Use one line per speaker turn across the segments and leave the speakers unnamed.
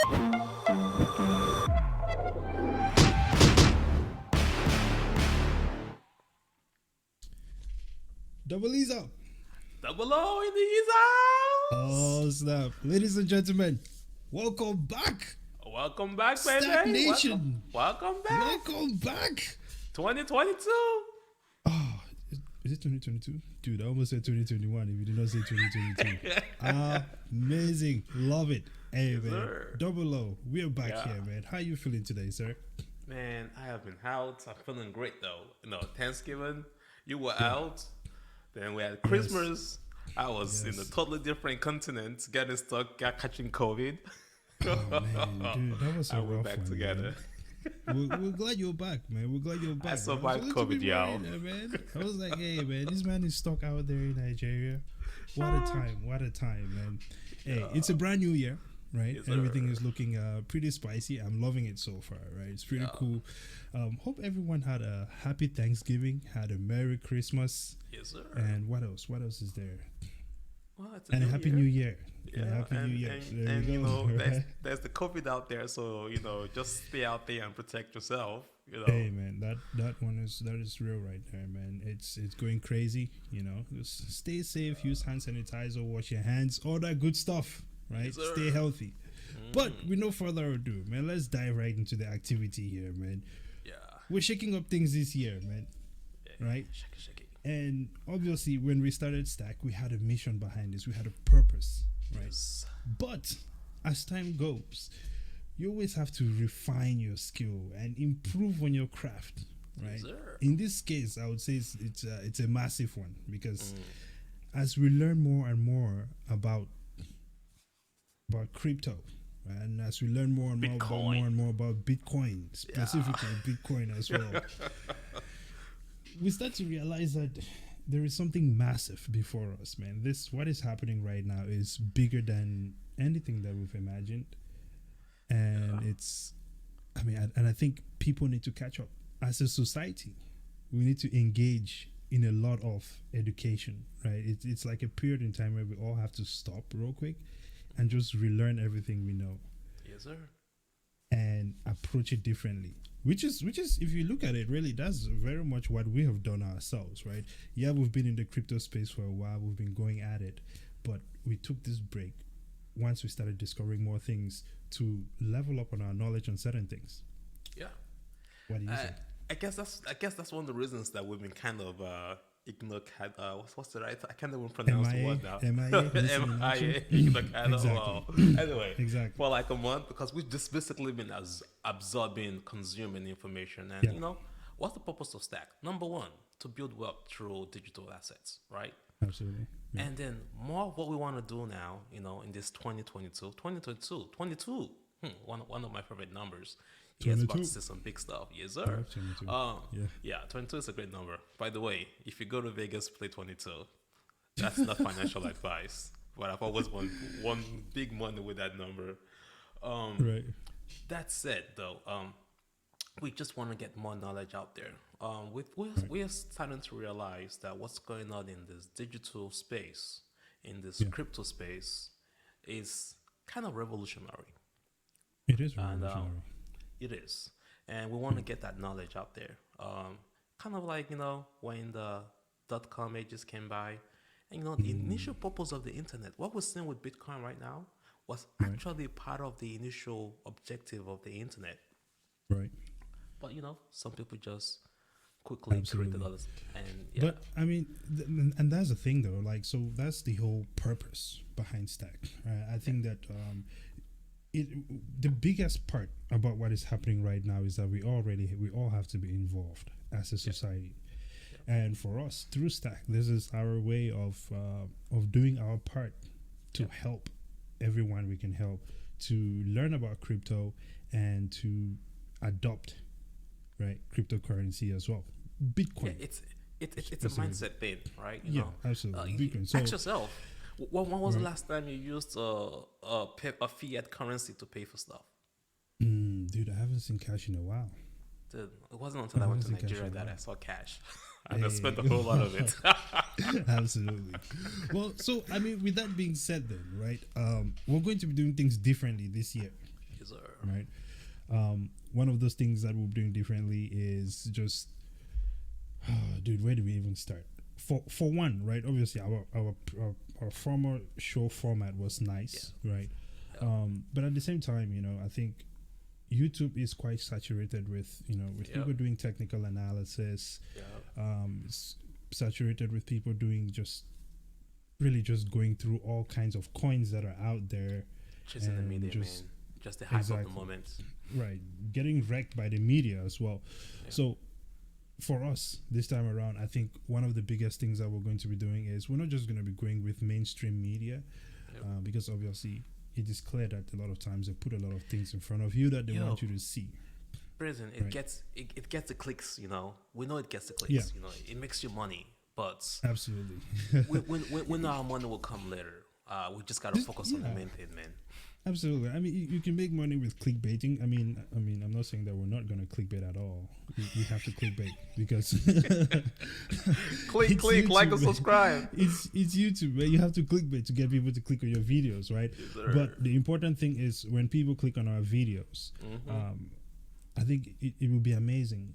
Double E's up.
Double O in the E's out.
Oh, snap. Ladies and gentlemen, welcome back.
Welcome back, baby.
STAKK Nation.
Welcome back.
Welcome back.
2022.
Oh, is it 2022? Dude, I almost said 2021 if you did not say 2022. Amazing. Love it. Hey,
Yes,
man.
sir.
Double O. We're back
Yeah.
here, man. How you feeling today, sir?
Man, I have been out. I'm feeling great though. Thanksgiving, you were out. Then we had Christmas. I was in a
Yes.
totally different continent, getting stuck, catching COVID.
Oh, man, dude, that was a
And we're
rough
back
one,
together.
man. We're glad you're back, man. We're glad you're back.
I survived
was a little
COVID,
bit
y'all.
worried, man. I was like, hey, man, this man is stuck out there in Nigeria. What a time. What a time, man. Hey, it's a brand new year, right?
Yes, sir.
Everything is looking pretty spicy. I'm loving it so far, right? It's pretty cool. Hope everyone had a happy Thanksgiving, had a Merry Christmas.
Yes, sir.
And what else? What else is there?
Well, it's
And a Happy New Year.
Yeah,
And a Happy New Year.
And,
There
you
we go.
know,
right?
there's the COVID out there, so just stay out there and protect yourself.
Hey man, that is real right there, man. It's going crazy, Just stay safe, use hand sanitizer, wash your hands, all that good stuff, right?
Yes, sir.
Stay healthy. But with no further ado, man, let's dive right into the activity here, man.
Yeah.
We're shaking up things this year, man. Right?
Shake it, shake it.
And obviously when we started STAKK, we had a mission behind this, we had a purpose, right?
Yes.
But as time goes, you always have to refine your skill and improve on your craft, right?
Yes, sir.
In this case, I would say it's a massive one because as we learn more and more about crypto, and as we learn more and more about Bitcoin, specifically Bitcoin as well, we start to realize that there is something massive before us, man. What is happening right now is bigger than anything that we've imagined. And I think people need to catch up. As a society, we need to engage in a lot of education, right? It's like a period in time where we all have to stop real quick and just relearn everything we know.
Yes, sir.
And approach it differently. Which is, if you look at it, really, that's very much what we have done ourselves, right? Yeah, we've been in the crypto space for a while. We've been going at it. But we took this break once we started discovering more things to level up on our knowledge on certain things.
Yeah.
What do you say?
I guess that's one of the reasons that we've been kind of what's the right? I can't even pronounce the word now.
Exactly.
Anyway,
Exactly.
for like a month because we've just basically been absorbing, consuming information, and what's the purpose of STAKK? Number one, to build wealth through digital assets, right?
Absolutely. Yeah.
And then more of what we want to do now, in this 22, one of my favorite numbers. Yes, about to see some big stuff. Yes, sir.
22.
Yeah, 22 is a great number. By the way, if you go to Vegas, play 22. That's not financial advice, but I've always won big money with that number.
Right.
That said, though, we just want to get more knowledge out there. We're starting to realize that what's going on in this digital space, in this crypto space, is kind of revolutionary.
It is revolutionary.
It is. And we want to get that knowledge out there. Kind of like, when the .com ages came by. And, the initial purpose of the internet, what we're seeing with Bitcoin right now, was actually part of the initial objective of the internet.
Right.
But, some people just quickly created others. And,
But, and that's the thing, though. Like, so that's the whole purpose behind STAKK. Right? I think that the biggest part about what is happening right now is that we all have to be involved as a society. And for us, through STAKK, this is our way of doing our part to help everyone we can help to learn about crypto and to adopt cryptocurrency as well. Bitcoin.
Yeah, it's a mindset thing, right?
Absolutely. Bitcoin.
Ask yourself, when was the last time you used a fiat currency to pay for stuff?
Dude, I haven't seen cash in a while.
Dude, it wasn't until I went to Nigeria that I saw cash. And I spent a whole lot of it.
Absolutely. Well, so with that being said, then, right? We're going to be doing things differently this year. right? One of those things that we're doing differently is just, dude, where do we even start? For one, right? Obviously, our former show format was nice, right? But at the same time, I think YouTube is quite saturated with people doing technical analysis. It's saturated with people doing just going through all kinds of coins that are out there.
Chasing the media, man. Just the hype of the moment.
Right. Getting wrecked by the media as well.
Yeah.
So for us this time around, I think one of the biggest things that we're going to be doing is we're not just going to be going with mainstream media, because obviously it is clear that a lot of times they put a lot of things in front of you that they want you to see.
Prison, it gets the clicks, We know it gets the clicks, It makes you money, but
absolutely,
we know our money will come later. We just gotta focus on the main thing, man.
Absolutely. I mean, you can make money with clickbaiting. I mean, I'm not saying that we're not going to clickbait at all. We have to clickbait because
click,
YouTube,
like and subscribe.
It's YouTube, man. You have to clickbait to get people to click on your videos, right?
Yes,
but the important thing is when people click on our videos, I think it will be amazing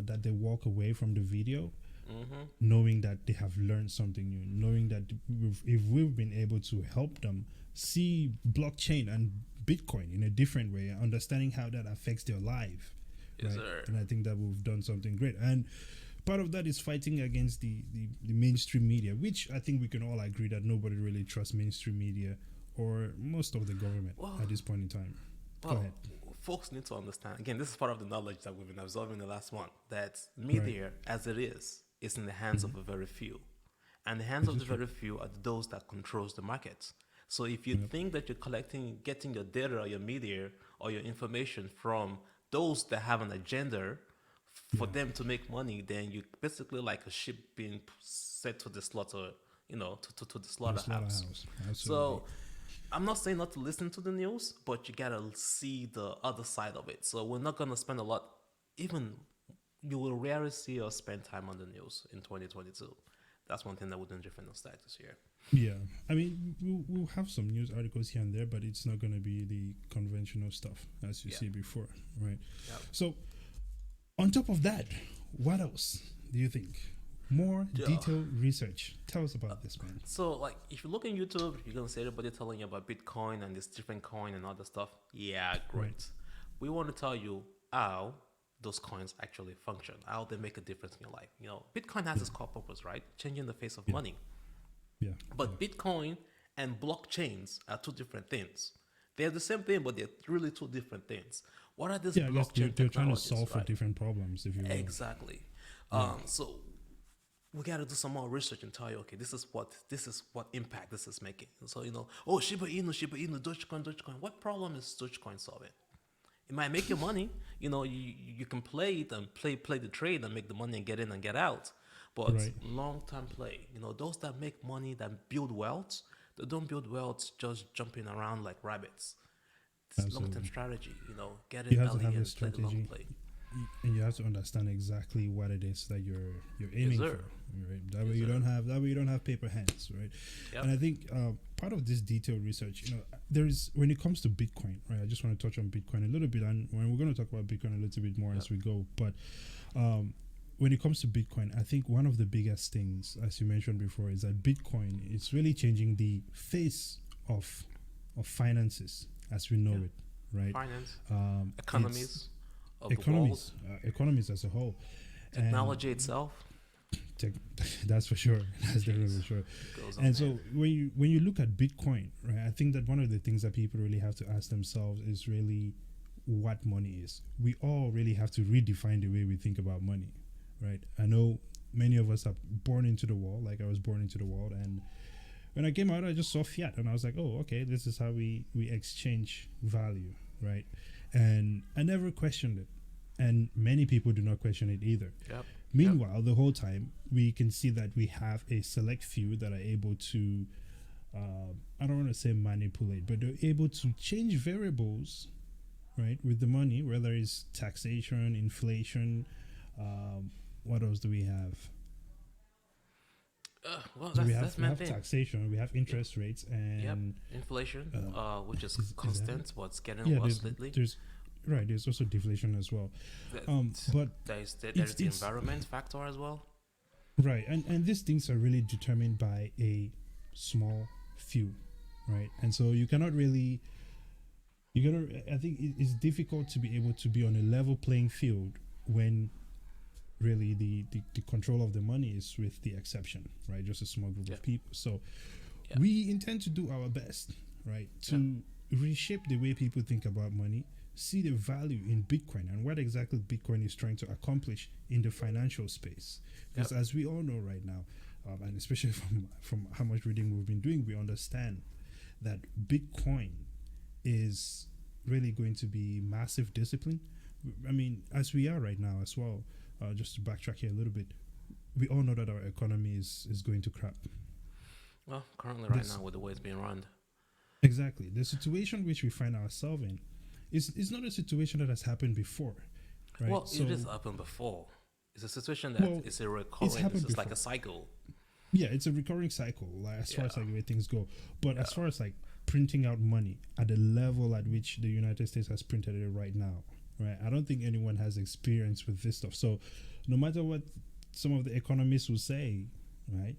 that they walk away from the video knowing that they have learned something new, knowing that if we've been able to help them see blockchain and Bitcoin in a different way, understanding how that affects their life.
Yes,
right?
sir.
And I think that we've done something great. And part of that is fighting against the mainstream media, which I think we can all agree that nobody really trusts mainstream media or most of the government at this point in time. Go ahead.
Folks need to understand, again, this is part of the knowledge that we've been absorbing the last month, that media, as it is in the hands of a very few. And the hands of the very few are those that controls the markets. So if you think that you're getting your data or your media or your information from those that have an agenda for them to make money, then you're basically like a sheep being set to the slaughter, to the slaughterhouse. So I'm not saying not to listen to the news, but you gotta see the other side of it. So we're not gonna spend a lot, even you will rarely see us spend time on the news in 2022. That's one thing that we're doing different on STAKK this year.
Yeah, I mean, we'll have some news articles here and there, but it's not going to be the conventional stuff as you see before, right? Yep. So, on top of that, what else do you think? More detailed research. Tell us about this, man.
So, like, if you look on YouTube, you're going to see everybody telling you about Bitcoin and this different coin and other stuff. Yeah, great. Right. We want to tell you how those coins actually function, how they make a difference in your life. Bitcoin has its core purpose, right? Changing the face of money.
Yeah.
But Bitcoin and blockchains are two different things. They're the same thing, but they're really two different things. What are these blockchain
they're trying to solve for different problems, if you will.
Exactly. So we got to do some more research and tell you, okay, this is what impact this is making. So, Shiba Inu, Dogecoin. What problem is Dogecoin solving? It might make you money. You can play it and play the trade and make the money and get in and get out. But long-term play, those that make money, that build wealth, they don't build wealth just jumping around like rabbits. It's long-term strategy, get in early and play the long play.
And you have to understand exactly what it is that you're aiming for, right? That way you don't have paper hands, right? Yep. And I think part of this detailed research, there's when it comes to Bitcoin, right? I just want to touch on Bitcoin a little bit, and when we're going to talk about Bitcoin a little bit more as we go, but when it comes to Bitcoin, I think one of the biggest things, as you mentioned before, is that Bitcoin is really changing the face of finances as we know it, right?
Finance, economies of the world.
Economies as a whole.
Technology itself.
That's for sure. That's definitely for sure. And so when you look at Bitcoin, right, I think that one of the things that people really have to ask themselves is really what money is. We all really have to redefine the way we think about money. Right. I know many of us are born into the world, like I was born into the world. And when I came out, I just saw fiat and I was like, oh, okay, this is how we exchange value. Right. And I never questioned it. And many people do not question it either.
Yep.
Meanwhile, the whole time we can see that we have a select few that are able to, I don't want to say manipulate, but they're able to change variables, right, with the money, whether it's taxation, inflation, what else do we have?
Well,
So
that's
we
main
have
thing.
taxation, we have interest rates,
Yep,
and
inflation, which is
is that it?
constant, but it's getting
Yeah,
worse lately.
there's right. There's also deflation as well.
That-
But
there's the
it's
environment factor as well.
right, and these things are really determined by a small few, right? And so you cannot really, you gotta. I think it's difficult to be able to be on a level playing field when really the control of the money is with the exception, right? Just a small group
Yeah.
of people. So
Yeah.
we intend to do our best, right, to reshape the way people think about money, see the value in Bitcoin and what exactly Bitcoin is trying to accomplish in the financial space. Because as we all know right now, and especially from how much reading we've been doing, we understand that Bitcoin is really going to be massive discipline. I mean, as we are right now as well, just to backtrack here a little bit, we all know that our economy is going to crap.
Well, currently, right
This-
now, with the way it's being run.
Exactly. The situation which we find ourselves in is not a situation that has happened before, right?
Well,
So,
it has happened before. It's a situation that
Well,
is a recurring.
happened
It's like
before.
a cycle.
yeah, it's a recurring cycle, like, as far as
Yeah.
like the way things go. But as far as like printing out money at the level at which the United States has printed it right now, right? I don't think anyone has experience with this stuff. So no matter what some of the economists will say, right,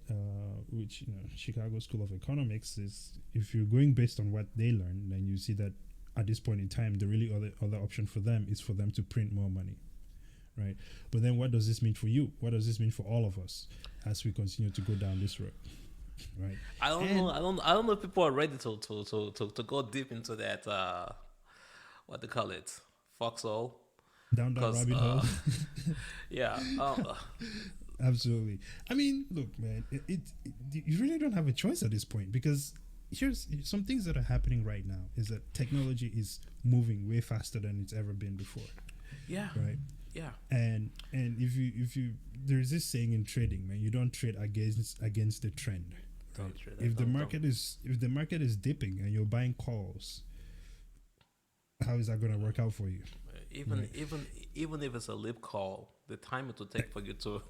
which Chicago School of Economics is, if you're going based on what they learn, then you see that at this point in time, the really other option for them is for them to print more money, right? But then what does this mean for you? What does this mean for all of us as we continue to go down this road, right?
I don't know. I don't know if people are ready to go deep into that. What they call it, foxhole.
Down that
'Cause,
rabbit hole.
Yeah.
Absolutely. I mean, look, man, you really don't have a choice at this point, because here's some things that are happening right now is that technology is moving way faster than it's ever been before,
Yeah.
right?
Yeah.
And if you there's this saying in trading, man, you don't trade against the trend.
Don't trade
If the
don't-
market is dipping and you're buying calls, how is that going to work out for you?
Even
Right.
even if it's a lip call, the time it will take for you to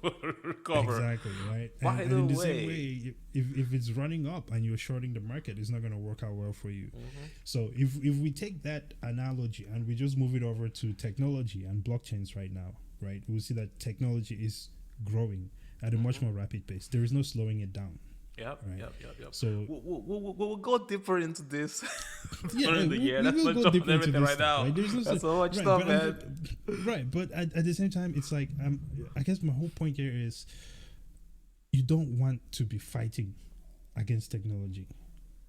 recover.
Exactly, right?
By
And
the
in the
way-
same way, if it's running up and you're shorting the market, it's not going to work out well for you.
Mm-hmm.
So if we take that analogy and we just move it over to technology and blockchains right now, right, we'll see that technology is growing at a much more rapid pace. There is no slowing it down.
Yep,
Right.
yep.
So
We'll go deeper into this
yeah,
during the year. Let's
will
not
go
jump
deeper
on
into
everything
this
right
stuff,
now.
right? There's no
That's so much
right,
stuff,
but
man.
right, but at the same time, it's like I guess my whole point here is you don't want to be fighting against technology,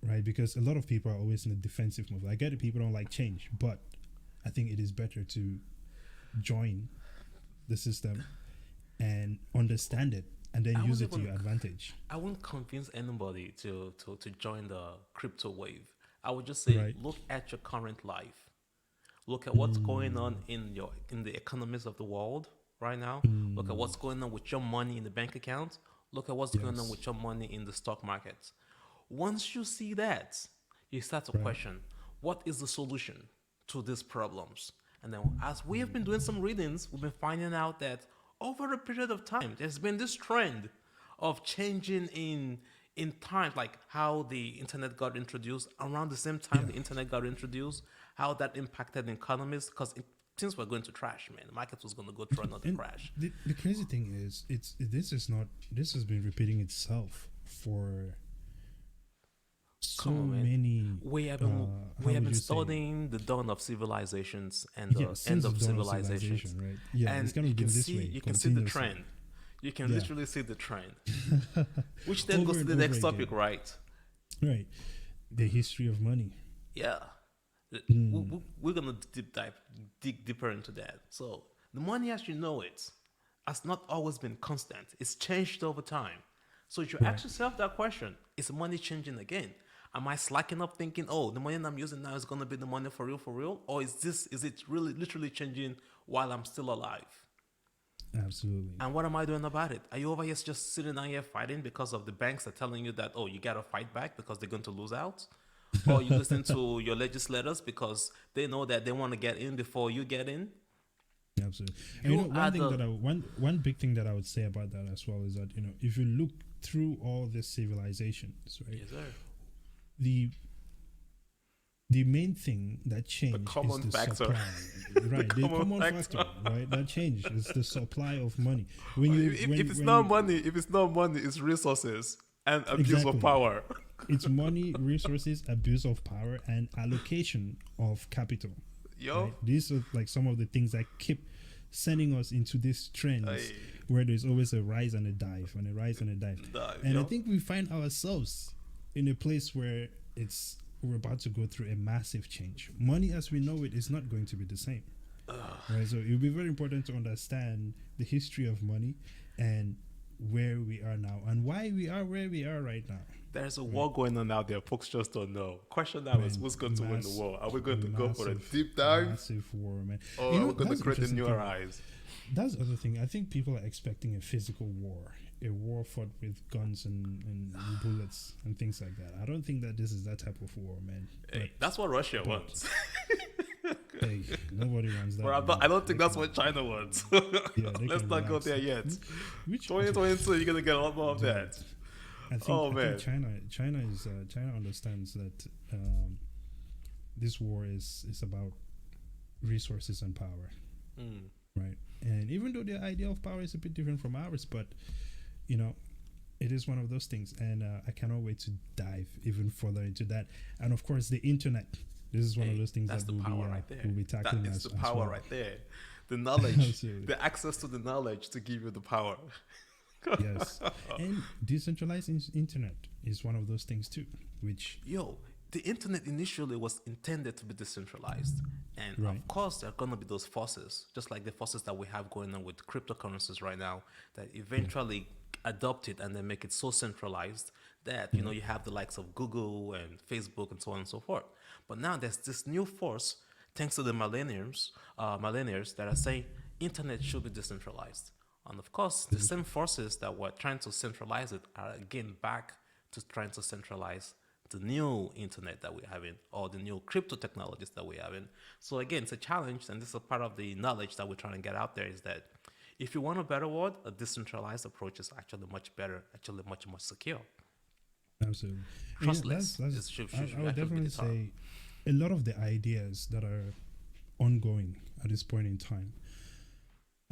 right? Because a lot of people are always in a defensive mode. I get it, people don't like change, but I think it is better to join the system and understand it and then
I
use
wouldn't
it to
even-
your advantage.
I wouldn't convince anybody to join the crypto wave. I would just say,
Right.
look at your current life. Look at what's going on in the economies of the world right now. Look at what's going on with your money in the bank account. Look at what's going on
Yes.
with your money in the stock market. Once you see that, you start to
Right.
question, what is the solution to these problems? And then as we have been doing some readings, we've been finding out that over a period of time, there's been this trend of changing in time, like how the internet got introduced. Around the same time the internet got introduced, how that impacted economies, because things were going to trash, man. The market was going to go through another
And
crash.
the crazy thing is, this has been repeating itself for so
Come on, man.
many.
We have
how
been
would you say?
studying the dawn of civilizations and the
Since
end
the
of
dawn
civilizations.
right? Yeah,
And
it's kind of
you can
been this
see
way.
you can see the
continuously.
trend. You can
Yeah.
literally see the trend. Which then
Over
goes to
and
the
over
next
again.
topic, right?
Right, the history of money.
Yeah. We're going to dig deeper into that. So, the money as you know it has not always been constant. It's changed over time. So, you ask yourself that question, is money changing again? Am I slacking up thinking, oh, the money I'm using now is going to be the money for real? Or is it really literally changing while I'm still alive?
Absolutely.
And what am I doing about it? Are you over here just sitting down here fighting because of the banks are telling you that, oh, you got to fight back because they're going to lose out? Or you listen to your legislators because they know that they want to get in before you get in?
Absolutely. And
You are
one big thing that I would say about that as well is that if you look through all the civilizations, right?
Yes, sir.
The main thing that changed is the
factor.
supply, right? The common factor, right? That changed is the supply of money. If
it's not money, it's resources and abuse of power.
It's money, resources, abuse of power, and allocation of capital. Right? These are like some of the things that keep sending us into these trends where there's always a rise and a dive, and a rise and a dive. And I think we find ourselves in a place where we're about to go through a massive change. Money as we know it is not going to be the same. Right? So it will be very important to understand the history of money and where we are now and why we are where we are right now.
There's a war going on out there. Folks just don't know. Question now is who's going to win the war? Are we going to go for a deep dive?
Massive war, man.
Or are we going to create a new rise?
That's the other thing. I think people are expecting a physical war. A war fought with guns and bullets and things like that. I don't think that this is that type of war, man.
Hey, that's what Russia wants.
Hey, nobody wants that.
Bro, I don't think that's what China wants. Let's not go there yet. 2022, you're gonna get a lot more of that.
I think China understands that this war is about resources and power, right? And even though their idea of power is a bit different from ours, but it is one of those things, and I cannot wait to dive even further into that. And of course, the internet. This is one of those things that we'll be tackling.
That's the power right there. The knowledge, the access to the knowledge to give you the power.
Yes, and decentralized internet is one of those things too.
The internet initially was intended to be decentralized, and of course there are going to be those forces, just like the forces that we have going on with cryptocurrencies right now, that eventually adopt it and then make it so centralized that you have the likes of Google and Facebook and so on and so forth. But now there's this new force, thanks to the millennials that are saying internet should be decentralized. And of course, the same forces that were trying to centralize it are again back to trying to centralize the new internet that we're having, or the new crypto technologies that we're having. So again, it's a challenge, and this is a part of the knowledge that we're trying to get out there, is that if you want a better world, a decentralized approach is actually much better, actually much more secure.
Absolutely.
Trustless.
I would definitely say a lot of the ideas that are ongoing at this point in time,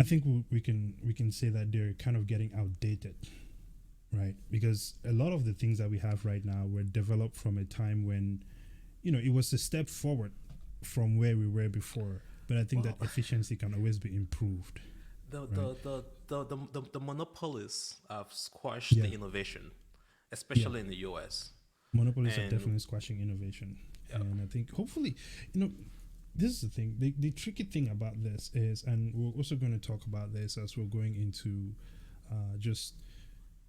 I think we can say that they're kind of getting outdated, right? Because a lot of the things that we have right now were developed from a time when, it was a step forward from where we were before. But I think that efficiency can always be improved.
The monopolies have squashed the innovation, especially in the US.
Monopolies are definitely squashing innovation. And I think hopefully, this is the thing. The tricky thing about this is, and we're also going to talk about this as we're going into just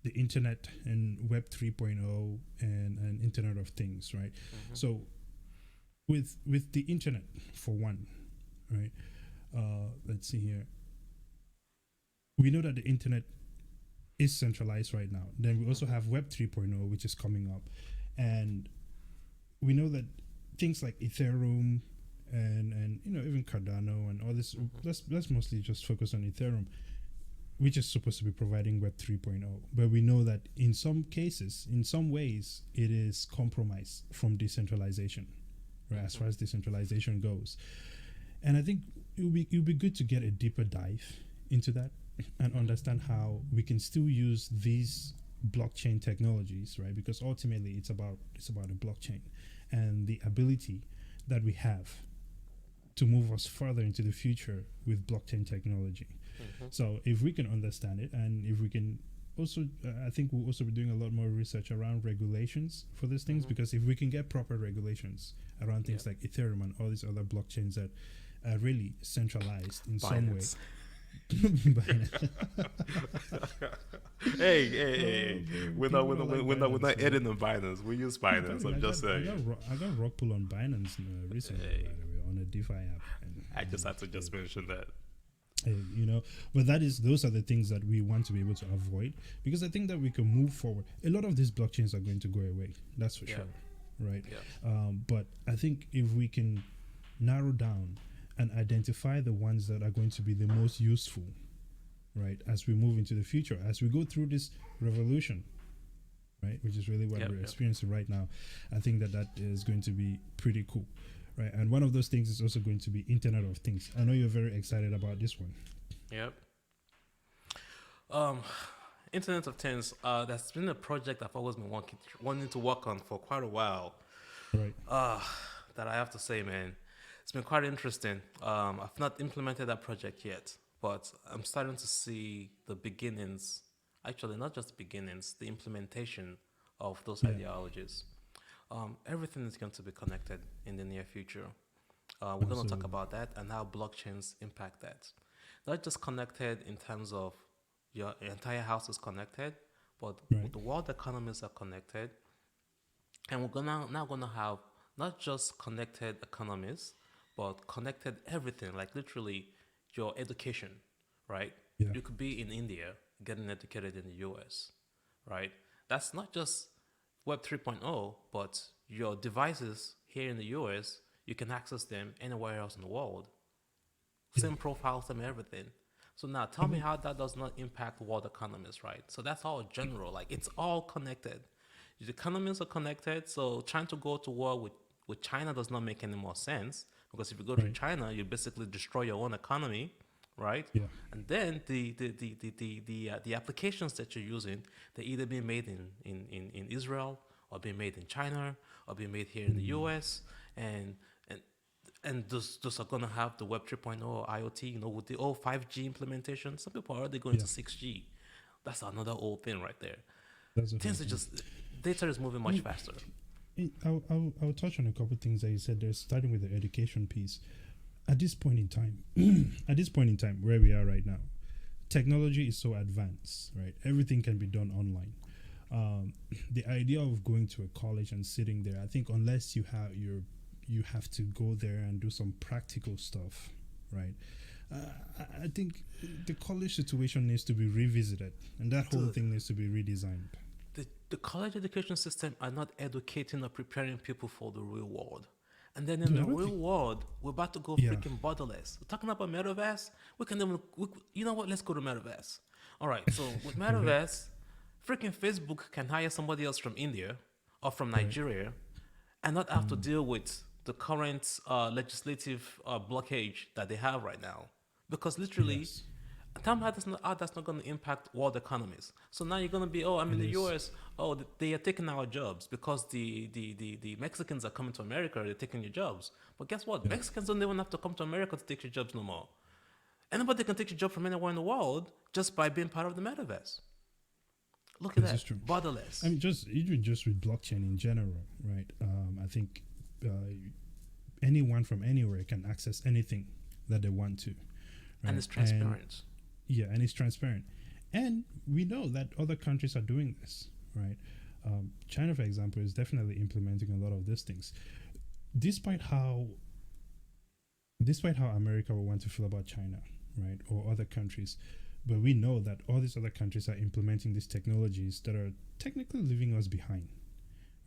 the internet and Web 3.0 and Internet of Things, right? So with the internet, for one, right? Let's see here. We know that the internet is centralized right now. Then we also have Web 3.0, which is coming up. And we know that things like Ethereum and even Cardano and all this, let's mostly just focus on Ethereum, which is supposed to be providing Web 3.0. But we know that in some cases, in some ways, it is compromised from decentralization, right? As far as decentralization goes. And I think it would be good to get a deeper dive into that and understand how we can still use these blockchain technologies, right? Because ultimately it's about a blockchain and the ability that we have to move us further into the future with blockchain technology. So if we can understand it, and if we can also, I think we'll also be doing a lot more research around regulations for these things, because if we can get proper regulations around things like Ethereum and all these other blockchains that are really centralized in some way.
Hey, we're not editing on Binance. We use Binance. I'm just saying.
I got rock pull on Binance recently, by the way, on a DeFi app.
I just had to just mention that.
But those are the things that we want to be able to avoid, because I think that we can move forward. A lot of these blockchains are going to go away. That's for sure, right? But I think if we can narrow down and identify the ones that are going to be the most useful, right, as we move into the future, as we go through this revolution right? Which is really what we're experiencing right now. I think that is going to be pretty cool, right? And one of those things is also going to be Internet of Things. I know you're very excited about this one.
Yep. Internet of Things. That's been a project I've always been wanting to work on for quite a while.
Right.
That I have to say, man, it's been quite interesting. I've not implemented that project yet, but I'm starting to see the beginnings. Actually, not just the beginnings, the implementation of those ideologies. Everything is going to be connected in the near future. We're going to talk about that and how blockchains impact that. Not just connected in terms of your entire house is connected, but the world economies are connected. And we're now gonna have not just connected economies, but connected everything, like literally your education, right?
Yeah.
You could be in India getting educated in the US, right? That's not just Web 3.0, but your devices here in the US, you can access them anywhere else in the world. Same profile, same everything. So now tell me how that does not impact world economies, right? So that's all general, like it's all connected. The economies are connected, so trying to go to war with China does not make any more sense, because if you go to China, you basically destroy your own economy, right?
Yeah.
And then the applications that you're using, they're either being made in Israel, or being made in China, or being made here in the US, and those are going to have the Web 3.0 IoT, with the old 5G implementation. Some people are already going to 6G. That's another old thing right there. Things are just, data is moving much faster.
I'll touch on a couple of things that you said there, starting with the education piece. At this point in time, where we are right now, technology is so advanced, right? Everything can be done online. The idea of going to a college and sitting there, I think unless you have to go there and do some practical stuff, right? I think the college situation needs to be revisited, and that whole thing needs to be redesigned.
The college education system are not educating or preparing people for the real world. And then in the real world, we're about to go freaking borderless. We're talking about Metaverse. You know what? Let's go to Metaverse. All right. So with Metaverse, freaking Facebook can hire somebody else from India or from Nigeria and not have to deal with the current legislative blockage that they have right now. Because literally, tell me how that's not going to impact world economies. So now you're going to be, I'm in the US, they are taking our jobs because the Mexicans are coming to America, they're taking your jobs. But guess what? Mexicans don't even have to come to America to take your jobs no more. Anybody can take your job from anywhere in the world just by being part of the Metaverse. Look at that. Is true. Borderless.
I mean, even just with blockchain in general, right? I think anyone from anywhere can access anything that they want to. Right?
And it's transparent.
And it's transparent. And we know that other countries are doing this, right? China, for example, is definitely implementing a lot of these things. Despite how America will want to feel about China, right, or other countries, but we know that all these other countries are implementing these technologies that are technically leaving us behind,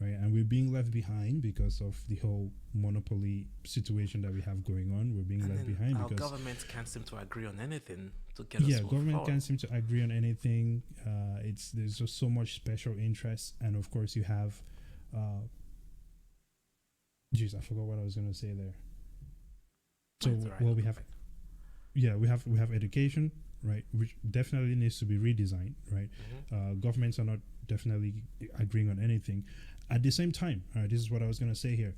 right? And we're being left behind because of the whole monopoly situation that we have going on. We're being left behind
our
because
governments can't seem to agree on anything to get us
government
forward.
can't seem to agree on anything. There's just so much special interest, and of course you have I forgot what I was going to say there. So we have education, right, which definitely needs to be redesigned, right? Governments are not definitely agreeing on anything. At the same time, this is what I was going to say here.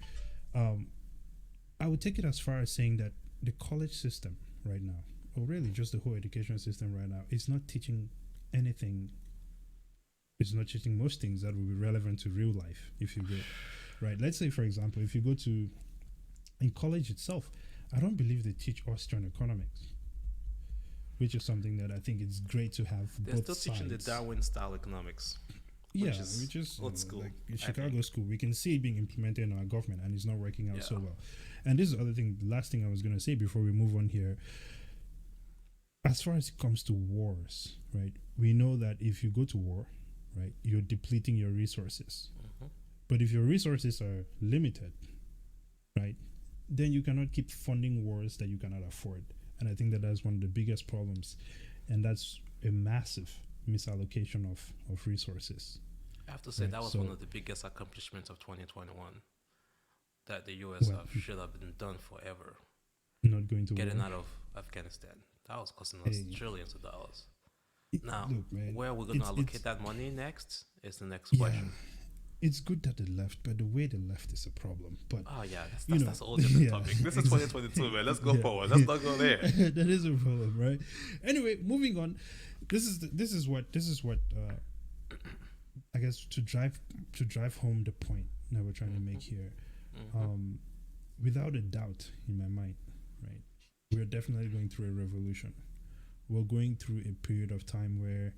I would take it as far as saying that the college system right now, or really just the whole education system right now, is not teaching anything. It's not teaching most things that will be relevant to real life, if you will. Right? Let's say, for example, if you go to, in college itself, I don't believe they teach Austrian economics, which is something that I think it's great to have.
They're still teaching the Darwin-style economics.
Which is
old school.
Like Chicago school. We can see it being implemented in our government, and it's not working out so well. And this is the other thing, the last thing I was going to say before we move on here. As far as it comes to wars, right, we know that if you go to war, right, you're depleting your resources. But if your resources are limited, right, then you cannot keep funding wars that you cannot afford. And I think that that's one of the biggest problems. And that's a massive misallocation of resources.
I have to say
right?
that was
So
one of the biggest accomplishments of 2021 that the US should have been done forever.
not going to
Getting
war.
out of Afghanistan. That was costing us
Hey,
trillions of dollars. Now,
look, man,
where we're going to allocate that money next is the next
yeah,
question.
it's good that they left, but the way they left is a problem. But
Oh, yeah, that's a whole
you know,
different
yeah,
topic. This is 2022, man. Let's go
yeah,
forward. Let's not go there.
that is a problem, right? Anyway, moving on. This is what I guess to drive home the point that we're trying to make here. Without a doubt in my mind, right? We're definitely going through a revolution. We're going through a period of time where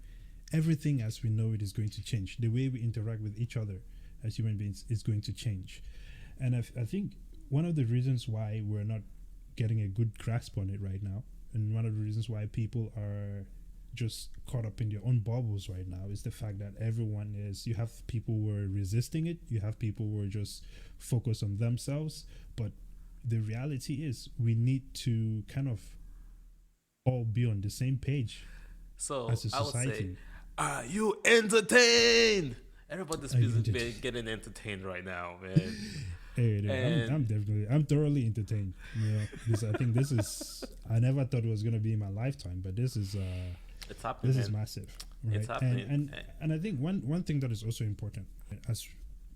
everything as we know it is going to change. The way we interact with each other as human beings is going to change. And I think one of the reasons why we're not getting a good grasp on it right now, and one of the reasons why people are just caught up in their own bubbles right now, is the fact that you have people who are resisting it, you have people who are just focused on themselves. But the reality is we need to kind of all be on the same page.
So
as a
I would say,
society.
are you entertained? Everybody's busy getting entertained right now, man.
Hey, I'm thoroughly entertained. I think this is, I never thought it was going to be in my lifetime, but this is
it's happening.
This is massive, right?
It's happening.
And I think one thing that is also important, as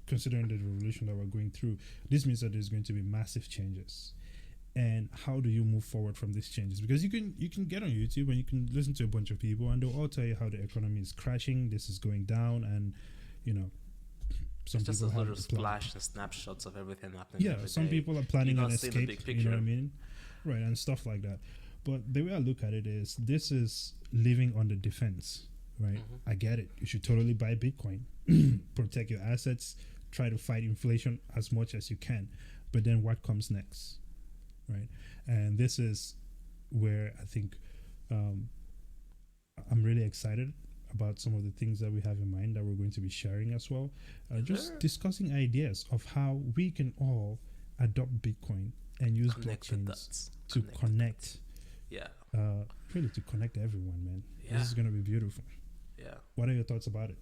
considering the revolution that we're going through, this means that there's going to be massive changes. And how do you move forward from these changes? Because you can get on YouTube and you can listen to a bunch of people and they'll all tell you how the economy is crashing, this is going down, and some
it's just a
people
little splash and snapshots of everything happening.
Yeah, some people are planning an escape, you know what I mean? Right, and stuff like that. But the way I look at it is, this is living on the defense, right? I get it. You should totally buy Bitcoin, protect your assets, try to fight inflation as much as you can. But then what comes next, right? And this is where I think I'm really excited about some of the things that we have in mind that we're going to be sharing as well. Just discussing ideas of how we can all adopt Bitcoin and use blockchains to connect.
Yeah.
Really to connect everyone, man.
Yeah.
This is going to be beautiful.
Yeah.
What are your thoughts about it?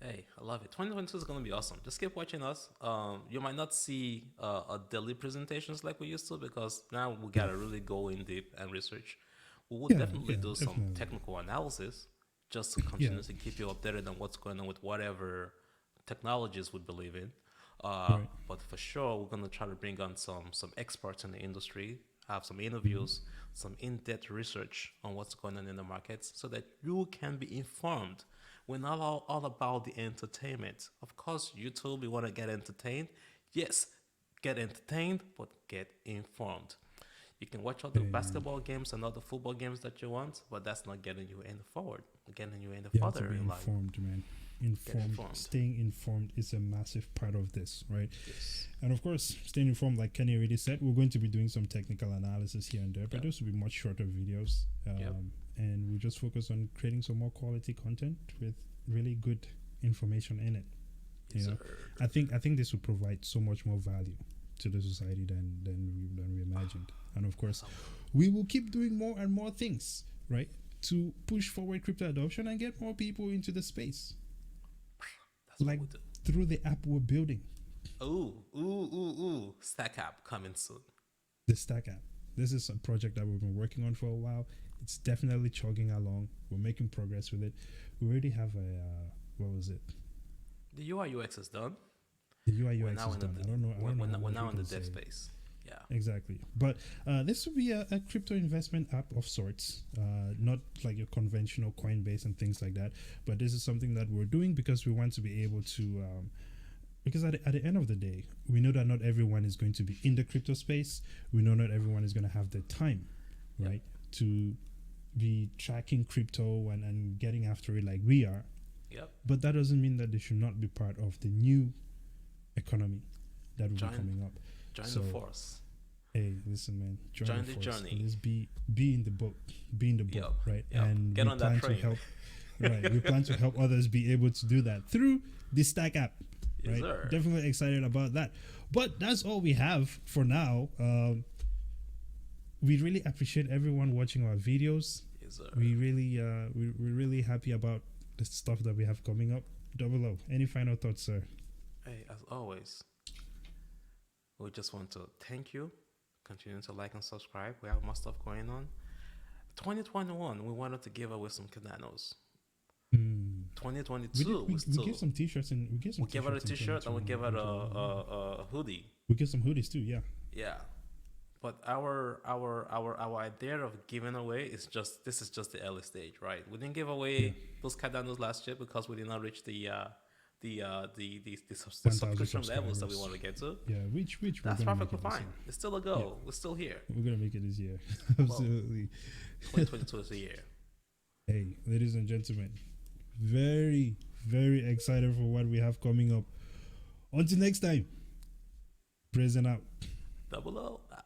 Hey, I love it. 2022 is going to be awesome. Just keep watching us. You might not see a daily presentations like we used to, because now we got to really go in deep and research. We will definitely do some technical analysis just to continuously keep you updated on what's going on with whatever technologies we believe in. But for sure, we're going to try to bring on some experts in the industry, have some interviews, some in-depth research on what's going on in the markets, so that you can be informed. We're not all about the entertainment. Of course, YouTube, we want to get entertained. Yes, get entertained, but get informed. You can watch all the basketball games and all the football games that you want, but that's not getting you any forward. Getting you any further in life.
Informed, man. Informed. Staying informed is a massive part of this, right?
Yes.
And of course, staying informed, like Kenny already said, we're going to be doing some technical analysis here and there, but those will be much shorter videos. And we just focus on creating some more quality content with really good information in it. I think this will provide so much more value to the society than we imagined. And of course, we will keep doing more and more things, right, to push forward crypto adoption and get more people into the space.
That's like
through the app we're building.
Ooh. STAKK App coming soon.
The STAKK App. This is a project that we've been working on for a while. It's definitely chugging along. We're making progress with it. We already have what was it?
The UI UX is done.
The UI UX is done. I don't know.
We're now in the dev space. Yeah.
Exactly. But this will be a crypto investment app of sorts. Not like your conventional Coinbase and things like that. But this is something that we're doing because we want to be able to... because at the end of the day, we know that not everyone is going to be in the crypto space. We know not everyone is going to have the time, right, to be tracking crypto and getting after it like we are.
Yep.
But that doesn't mean that they should not be part of the new economy that will be coming up.
Join the force.
Hey, listen, man. Join the
force.
Journey. Let's be in the boat. Be in the boat, right?
Yep.
And
get on that train.
We plan to help others be able to do that through the STAKK App. Right?
Yes, sir.
Definitely excited about that. But that's all we have for now. We really appreciate everyone watching our videos.
Yes, sir.
We're really happy about the stuff that we have coming up. Double O. Any final thoughts, sir?
Hey, as always, we just want to thank you. Continue to like and subscribe. We have more stuff going on. 2021, we wanted to give away some Cadanos. 2022,
we give some t-shirts and we
give out a t-shirt and we give out a hoodie.
We give some hoodies too, yeah.
Yeah, but our idea of giving away is just the early stage, right? We didn't give away those Cadanos last year because we did not reach the subscription levels that we want to get to.
Yeah, which
that's perfectly fine. It's still a goal. Yeah. We're still here.
We're gonna make it this year. Absolutely.
2022 is the year.
Hey, ladies and gentlemen, very, very excited for what we have coming up. Until next time, present out.
Double O out.